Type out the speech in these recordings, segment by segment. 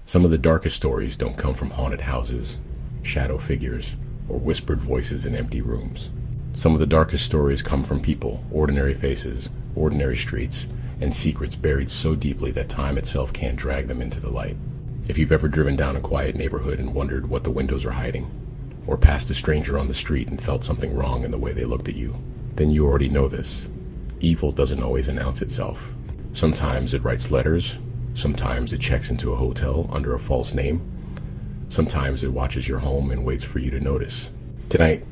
Some of the darkest stories don't come from haunted houses, shadow figures, or whispered voices in empty rooms. Some of the darkest stories come from people, ordinary faces, ordinary streets, and secrets buried so deeply that time itself can't drag them into the light. If you've ever driven down a quiet neighborhood and wondered what the windows are hiding, or passed a stranger on the street and felt something wrong in the way they looked at you, then you already know this. Evil doesn't always announce itself. Sometimes it writes letters, sometimes it checks into a hotel under a false name, sometimes it watches your home and waits for you to notice. Tonight,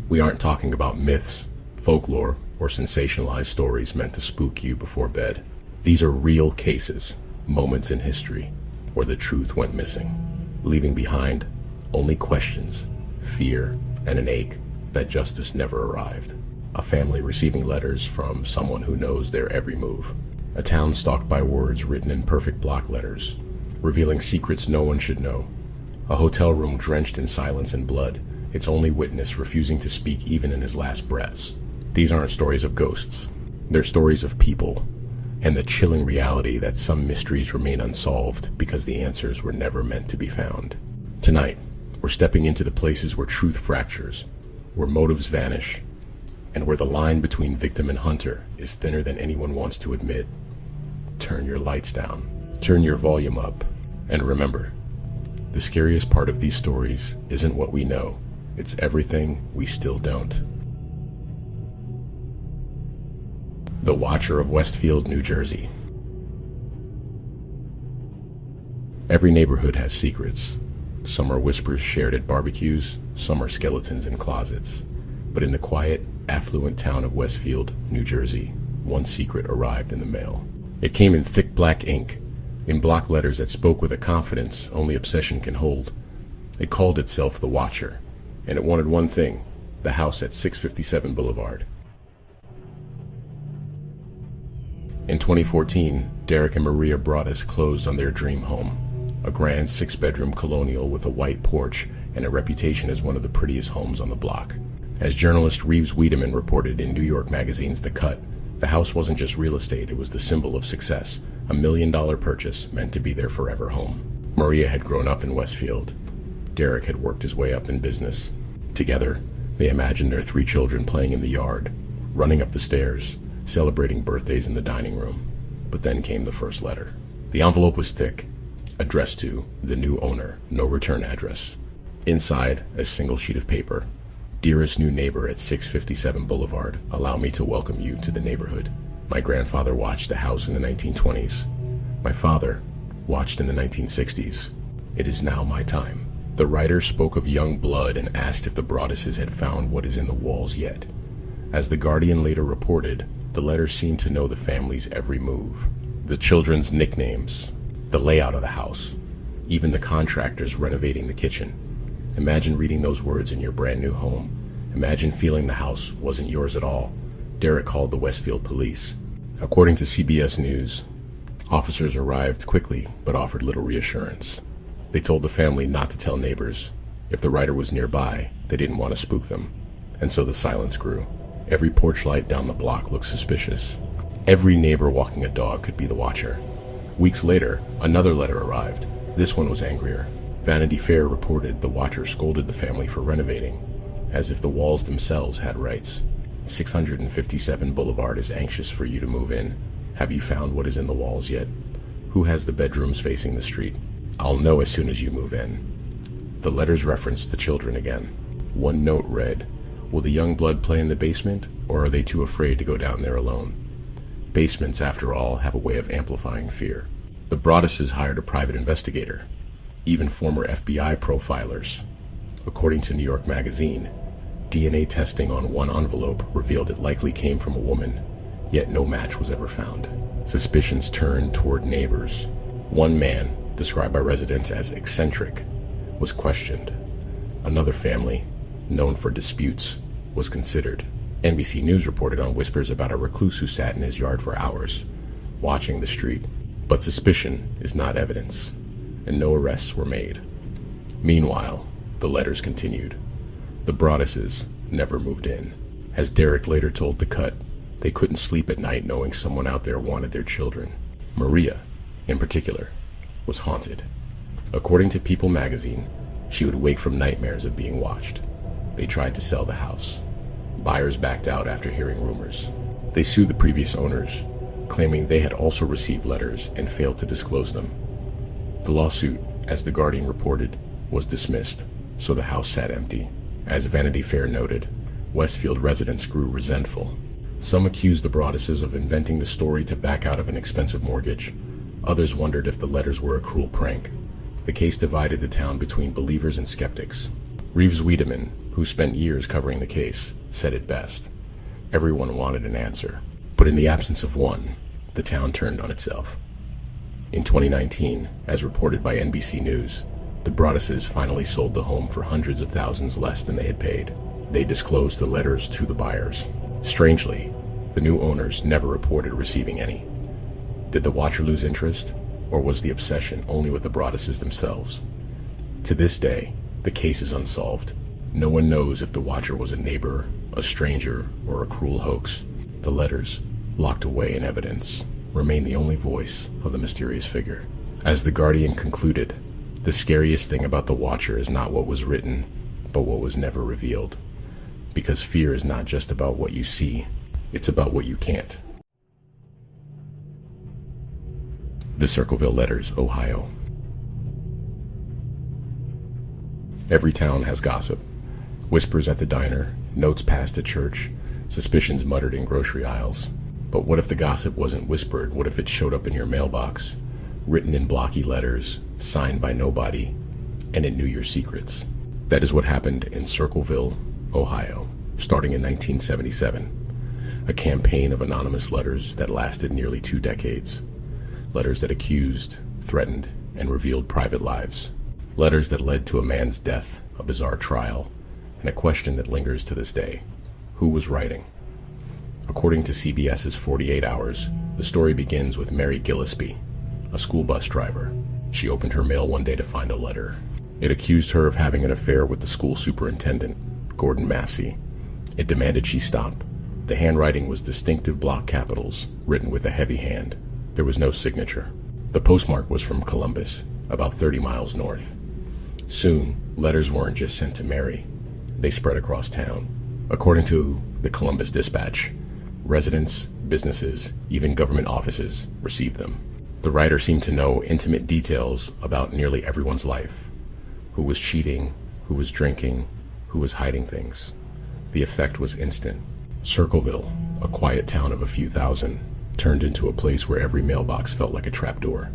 we aren't talking about myths, folklore, or sensationalized stories meant to spook you before bed. These are real cases, moments in history, where the truth went missing, leaving behind only questions, fear, and an ache that justice never arrived. A family receiving letters from someone who knows their every move. A town stalked by words written in perfect block letters, revealing secrets no one should know. A hotel room drenched in silence and blood, its only witness refusing to speak even in his last breaths. These aren't stories of ghosts. They're stories of people, and the chilling reality that some mysteries remain unsolved because the answers were never meant to be found. Tonight, we're stepping into the places where truth fractures, where motives vanish, and where the line between victim and hunter is thinner than anyone wants to admit. Turn your lights down, turn your volume up, and remember, the scariest part of these stories isn't what we know, it's everything we still don't. The Watcher of Westfield, New Jersey. Every neighborhood has secrets. Some are whispers shared at barbecues, some are skeletons in closets. But in the quiet, affluent town of Westfield, New Jersey, one secret arrived in the mail. It came in thick black ink, in block letters that spoke with a confidence only obsession can hold. It called itself the Watcher, and it wanted one thing: the house at 657 Boulevard. In 2014, Derek and Maria Broaddus closed on their dream home, a grand 6-bedroom colonial with a white porch and a reputation as one of the prettiest homes on the block. As journalist Reeves Wiedemann reported in New York Magazine's The Cut, the house wasn't just real estate, it was the symbol of success, a $1 million purchase meant to be their forever home. Maria had grown up in Westfield. Derek had worked his way up in business. Together, they imagined their 3 children playing in the yard, running up the stairs, celebrating birthdays in the dining room. But then came the first letter. The envelope was thick, addressed to the new owner, no return address. Inside, a single sheet of paper. Dearest new neighbor at 657 Boulevard, allow me to welcome you to the neighborhood. My grandfather watched the house in the 1920s. My father watched in the 1960s. It is now my time. The writer spoke of young blood and asked if the Broadduses had found what is in the walls yet. As The Guardian later reported, the letter seemed to know the family's every move. The children's nicknames, the layout of the house, even the contractors renovating the kitchen. Imagine reading those words in your brand new home. Imagine feeling the house wasn't yours at all. Derek called the Westfield police. According to CBS News, officers arrived quickly but offered little reassurance. They told the family not to tell neighbors. If the writer was nearby, they didn't want to spook them. And so the silence grew. Every porch light down the block looked suspicious. Every neighbor walking a dog could be the Watcher. Weeks later, another letter arrived. This one was angrier. Vanity Fair reported the Watcher scolded the family for renovating, as if the walls themselves had rights. 657 Boulevard is anxious for you to move in. Have you found what is in the walls yet? Who has the bedrooms facing the street? I'll know as soon as you move in. The letters referenced the children again. One note read, will the young blood play in the basement, or are they too afraid to go down there alone? Basements, after all, have a way of amplifying fear. The Broadduses hired a private investigator, even former FBI profilers. According to New York Magazine, DNA testing on one envelope revealed it likely came from a woman, yet no match was ever found. Suspicions turned toward neighbors. One man, described by residents as eccentric, was questioned. Another family, known for disputes, was considered. NBC News reported on whispers about a recluse who sat in his yard for hours, watching the street. But suspicion is not evidence, and no arrests were made. Meanwhile, the letters continued. The Broadduses never moved in. As Derek later told The Cut, they couldn't sleep at night knowing someone out there wanted their children. Maria, in particular, was haunted. According to People magazine, she would wake from nightmares of being watched. They tried to sell the house. Buyers backed out after hearing rumors. They sued the previous owners, claiming they had also received letters and failed to disclose them. The lawsuit, as The Guardian reported, was dismissed, so the house sat empty. As Vanity Fair noted, Westfield residents grew resentful. Some accused the Broadduses of inventing the story to back out of an expensive mortgage. Others wondered if the letters were a cruel prank. The case divided the town between believers and skeptics. Reeves Wiedemann, who spent years covering the case, said it best. Everyone wanted an answer, but in the absence of one, the town turned on itself. In 2019, as reported by NBC News, the Broadduses finally sold the home for hundreds of thousands less than they had paid. They disclosed the letters to the buyers. Strangely, the new owners never reported receiving any. Did the Watcher lose interest, or was the obsession only with the Broadduses themselves? To this day, the case is unsolved. No one knows if the Watcher was a neighbor, a stranger, or a cruel hoax. The letters, locked away in evidence, remain the only voice of the mysterious figure. As The Guardian concluded, the scariest thing about the Watcher is not what was written, but what was never revealed. Because fear is not just about what you see, it's about what you can't. The Circleville Letters, Ohio. Every town has gossip. Whispers at the diner, notes passed at church, suspicions muttered in grocery aisles. But what if the gossip wasn't whispered? What if it showed up in your mailbox, written in blocky letters, signed by nobody, and it knew your secrets? That is what happened in Circleville, Ohio, starting in 1977. A campaign of anonymous letters that lasted nearly 2 decades. Letters that accused, threatened, and revealed private lives. Letters that led to a man's death, a bizarre trial, and a question that lingers to this day. Who was writing? According to CBS's 48 Hours, the story begins with Mary Gillespie, a school bus driver. She opened her mail one day to find a letter. It accused her of having an affair with the school superintendent, Gordon Massey. It demanded she stop. The handwriting was distinctive block capitals, written with a heavy hand. There was no signature. The postmark was from Columbus, about 30 miles north. Soon, letters weren't just sent to Mary. They spread across town. According to the Columbus Dispatch, residents, businesses, even government offices received them. The writer seemed to know intimate details about nearly everyone's life. Who was cheating, who was drinking, who was hiding things. The effect was instant. Circleville, a quiet town of a few thousand, turned into a place where every mailbox felt like a trapdoor.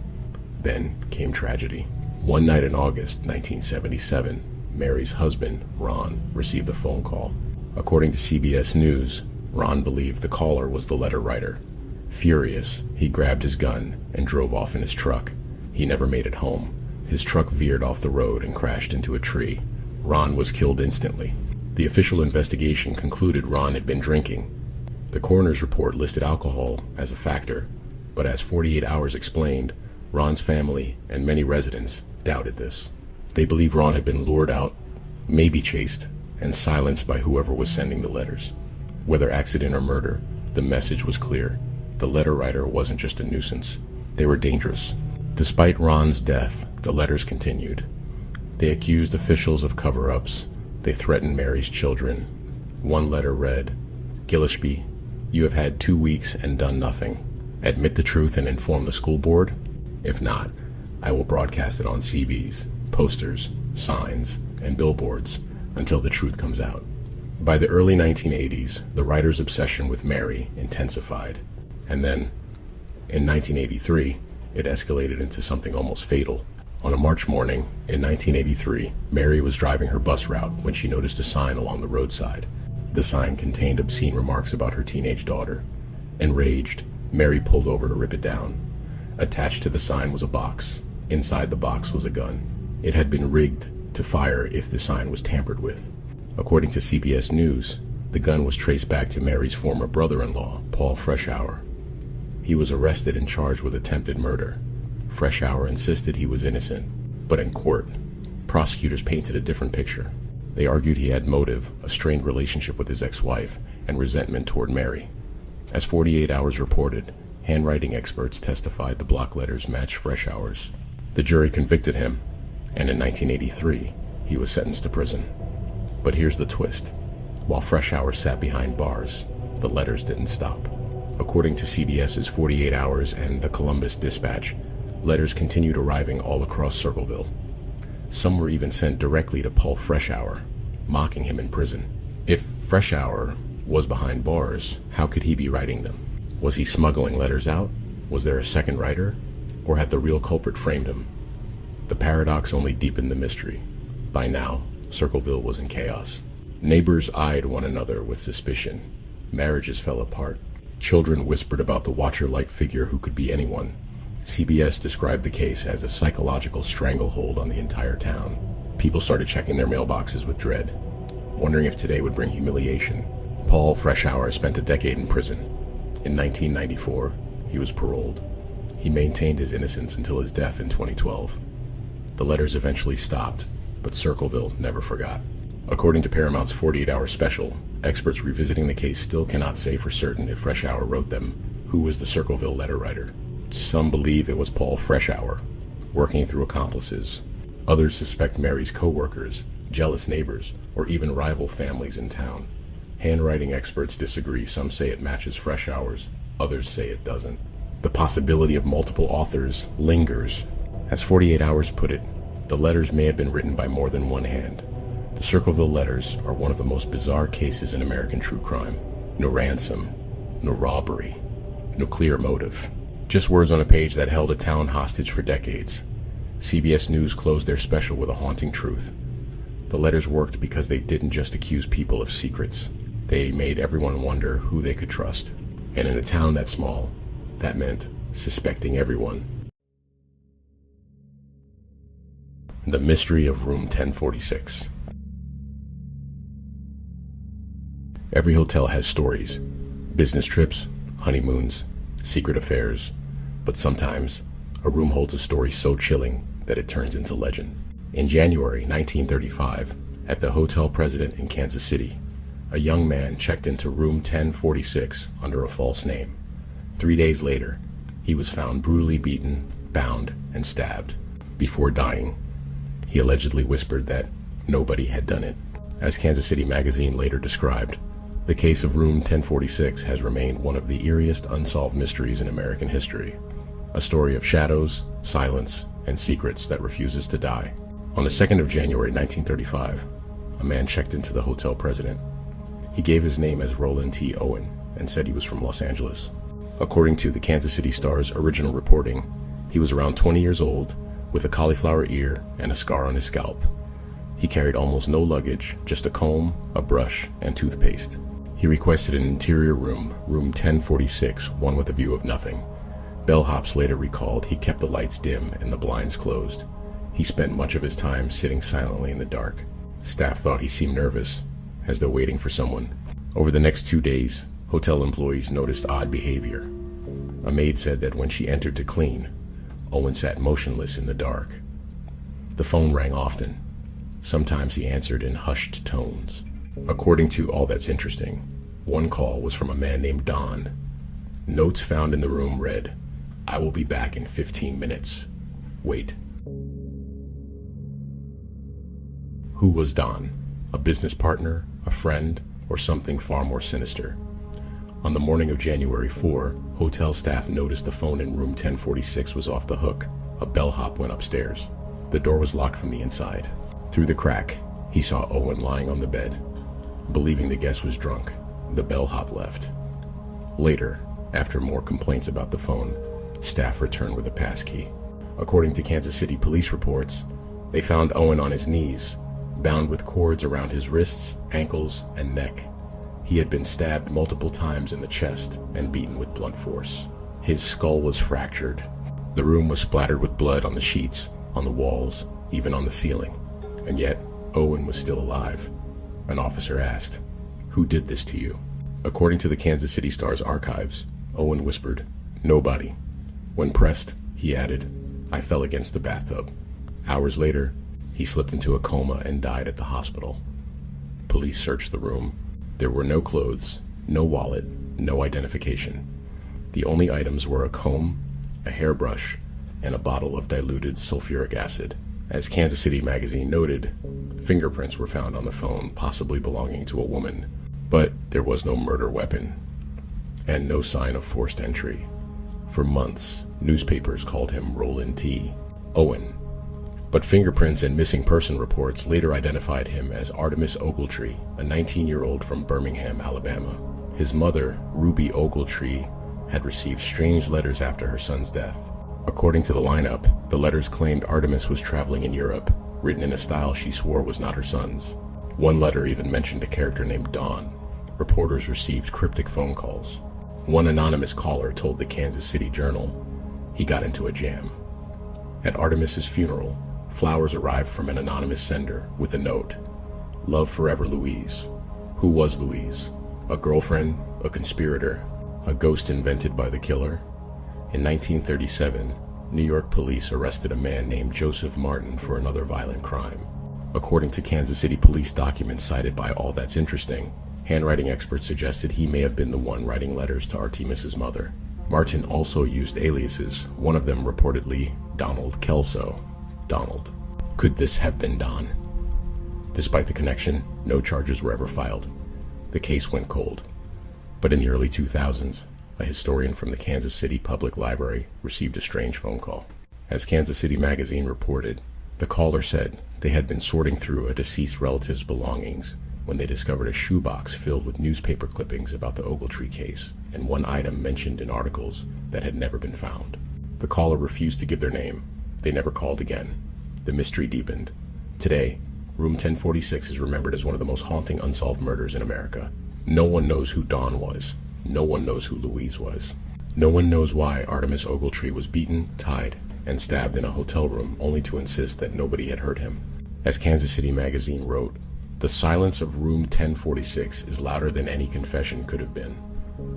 Then came tragedy. One night in August 1977, Mary's husband, Ron, received a phone call. According to CBS News, Ron believed the caller was the letter writer. Furious, he grabbed his gun and drove off in his truck. He never made it home. His truck veered off the road and crashed into a tree. Ron was killed instantly. The official investigation concluded Ron had been drinking. The coroner's report listed alcohol as a factor, but as 48 Hours explained, Ron's family and many residents doubted this. They believed Ron had been lured out, maybe chased, and silenced by whoever was sending the letters. Whether accident or murder, the message was clear. The letter writer wasn't just a nuisance. They were dangerous. Despite Ron's death, the letters continued. They accused officials of cover-ups. They threatened Mary's children. One letter read, "Gillespie, you have had 2 weeks and done nothing. Admit the truth and inform the school board. If not, I will broadcast it on CBs, posters, signs, and billboards until the truth comes out." By the early 1980s, the writer's obsession with Mary intensified. And then, in 1983, it escalated into something almost fatal. On a March morning in 1983, Mary was driving her bus route when she noticed a sign along the roadside. The sign contained obscene remarks about her teenage daughter. Enraged, Mary pulled over to rip it down. Attached to the sign was a box. Inside the box was a gun. It had been rigged to fire if the sign was tampered with. According to CBS News, the gun was traced back to Mary's former brother-in-law, Paul Freshour. He was arrested and charged with attempted murder. Freshour insisted he was innocent, but in court, prosecutors painted a different picture. They argued he had motive, a strained relationship with his ex-wife, and resentment toward Mary. As 48 Hours reported, handwriting experts testified the block letters matched Freshour's. The jury convicted him, and in 1983, he was sentenced to prison. But here's the twist. While Fresh Hour sat behind bars, the letters didn't stop. According to CBS's 48 Hours and the Columbus Dispatch, letters continued arriving all across Circleville. Some were even sent directly to Paul Fresh Hour, mocking him in prison. If Fresh Hour was behind bars, how could he be writing them? Was he smuggling letters out? Was there a second writer? Or had the real culprit framed him? The paradox only deepened the mystery. By now, Circleville was in chaos. Neighbors eyed one another with suspicion. Marriages fell apart. Children whispered about the Watcher-like figure who could be anyone. CBS described the case as a psychological stranglehold on the entire town. People started checking their mailboxes with dread, wondering if today would bring humiliation. Paul Fresh Hour spent a decade in prison. In 1994, he was paroled. He maintained his innocence until his death in 2012. The letters eventually stopped, but Circleville never forgot. According to Paramount's 48-hour special, experts revisiting the case still cannot say for certain if Fresh Hour wrote them. Who was the Circleville letter writer? Some believe it was Paul Fresh Hour, working through accomplices. Others suspect Mary's co-workers, jealous neighbors, or even rival families in town. Handwriting experts disagree. Some say it matches Fresh Hour's, others say it doesn't. The possibility of multiple authors lingers. As 48 Hours put it, the letters may have been written by more than one hand. The Circleville Letters are one of the most bizarre cases in American true crime. No ransom, no robbery, no clear motive. Just words on a page that held a town hostage for decades. CBS News closed their special with a haunting truth. The letters worked because they didn't just accuse people of secrets. They made everyone wonder who they could trust. And in a town that small, that meant suspecting everyone. The mystery of room 1046. Every hotel has stories, business trips, honeymoons, secret affairs, but sometimes a room holds a story so chilling that it turns into legend. In January 1935, at the Hotel President in Kansas City, a young man checked into room 1046 under a false name. 3 days later, he was found brutally beaten, bound, and stabbed. Before dying, he allegedly whispered that nobody had done it. As Kansas City Magazine later described, the case of room 1046 has remained one of the eeriest unsolved mysteries in American history. A story of shadows, silence, and secrets that refuses to die. On the 2nd of January 1935, a man checked into the Hotel President. He gave his name as Roland T. Owen and said he was from Los Angeles. According to the Kansas City Star's original reporting, he was around 20 years old, with a cauliflower ear and a scar on his scalp. He carried almost no luggage, just a comb, a brush, and toothpaste. He requested an interior room, room 1046, one with a view of nothing. Bellhops later recalled he kept the lights dim and the blinds closed. He spent much of his time sitting silently in the dark. Staff thought he seemed nervous, as though waiting for someone. Over the next 2 days, hotel employees noticed odd behavior. A maid said that when she entered to clean, Owen sat motionless in the dark. The phone rang often. Sometimes he answered in hushed tones. According to All That's Interesting, one call was from a man named Don. Notes found in the room read, "I will be back in 15 minutes. Wait." Who was Don? A business partner, a friend, or something far more sinister? On the morning of January 4, hotel staff noticed the phone in room 1046 was off the hook. A bellhop went upstairs. The door was locked from the inside. Through the crack, he saw Owen lying on the bed. Believing the guest was drunk, the bellhop left. Later, after more complaints about the phone, staff returned with a passkey. According to Kansas City police reports, they found Owen on his knees, bound with cords around his wrists, ankles, and neck. He had been stabbed multiple times in the chest and beaten with blunt force. His skull was fractured. The room was splattered with blood on the sheets, on the walls, even on the ceiling. And yet, Owen was still alive. An officer asked, "Who did this to you?" According to the Kansas City Star's archives, Owen whispered, "Nobody." When pressed, he added, "I fell against the bathtub." Hours later, he slipped into a coma and died at the hospital. Police searched the room. There were no clothes, no wallet, no identification. The only items were a comb, a hairbrush, and a bottle of diluted sulfuric acid. As Kansas City Magazine noted, fingerprints were found on the phone, possibly belonging to a woman, but there was no murder weapon and no sign of forced entry. For months, newspapers called him Roland T. Owen, but fingerprints and missing person reports later identified him as Artemis Ogletree, a 19-year-old from Birmingham, Alabama. His mother, Ruby Ogletree, had received strange letters after her son's death. According to the lineup, the letters claimed Artemis was traveling in Europe, written in a style she swore was not her son's. One letter even mentioned a character named Don. Reporters received cryptic phone calls. One anonymous caller told the Kansas City Journal he got into a jam. At Artemis's funeral, flowers arrived from an anonymous sender with a note, "Love forever, Louise." Who was Louise? A girlfriend? A conspirator? A ghost invented by the killer? In 1937, New York police arrested a man named Joseph Martin for another violent crime. According to Kansas City police documents cited by All That's Interesting, handwriting experts suggested he may have been the one writing letters to Artemis's mother. Martin also used aliases, one of them reportedly Donald Kelso. Donald. Could this have been Don? Despite the connection, no charges were ever filed. The case went cold. But in the early 2000s, a historian from the Kansas City Public Library received a strange phone call. As Kansas City Magazine reported, the caller said they had been sorting through a deceased relative's belongings when they discovered a shoebox filled with newspaper clippings about the Ogletree case and one item mentioned in articles that had never been found. The caller refused to give their name. They never called again. The mystery deepened. Today, Room 1046 is remembered as one of the most haunting unsolved murders in America. No one knows who Don was. No one knows who Louise was. No one knows why Artemis Ogletree was beaten, tied, and stabbed in a hotel room only to insist that nobody had heard him. As Kansas City Magazine wrote, "The silence of Room 1046 is louder than any confession could have been.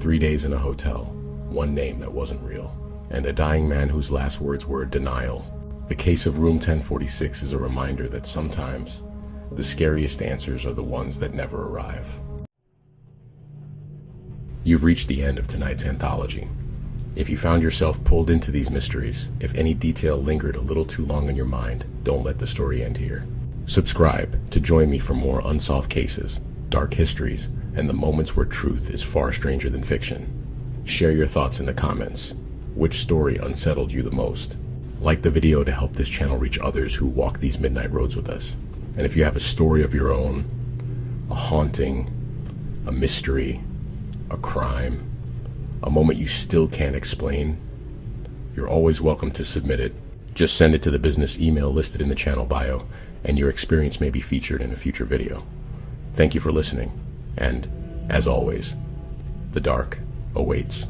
3 days in a hotel, one name that wasn't real, and a dying man whose last words were denial. The case of Room 1046 is a reminder that sometimes the scariest answers are the ones that never arrive." You've reached the end of tonight's anthology. If you found yourself pulled into these mysteries, if any detail lingered a little too long in your mind, don't let the story end here. Subscribe to join me for more unsolved cases, dark histories, and the moments where truth is far stranger than fiction. Share your thoughts in the comments. Which story unsettled you the most? Like the video to help this channel reach others who walk these midnight roads with us. And if you have a story of your own, a haunting, a mystery, a crime, a moment you still can't explain, you're always welcome to submit it. Just send it to the business email listed in the channel bio, and your experience may be featured in a future video. Thank you for listening, and, as always, the dark awaits.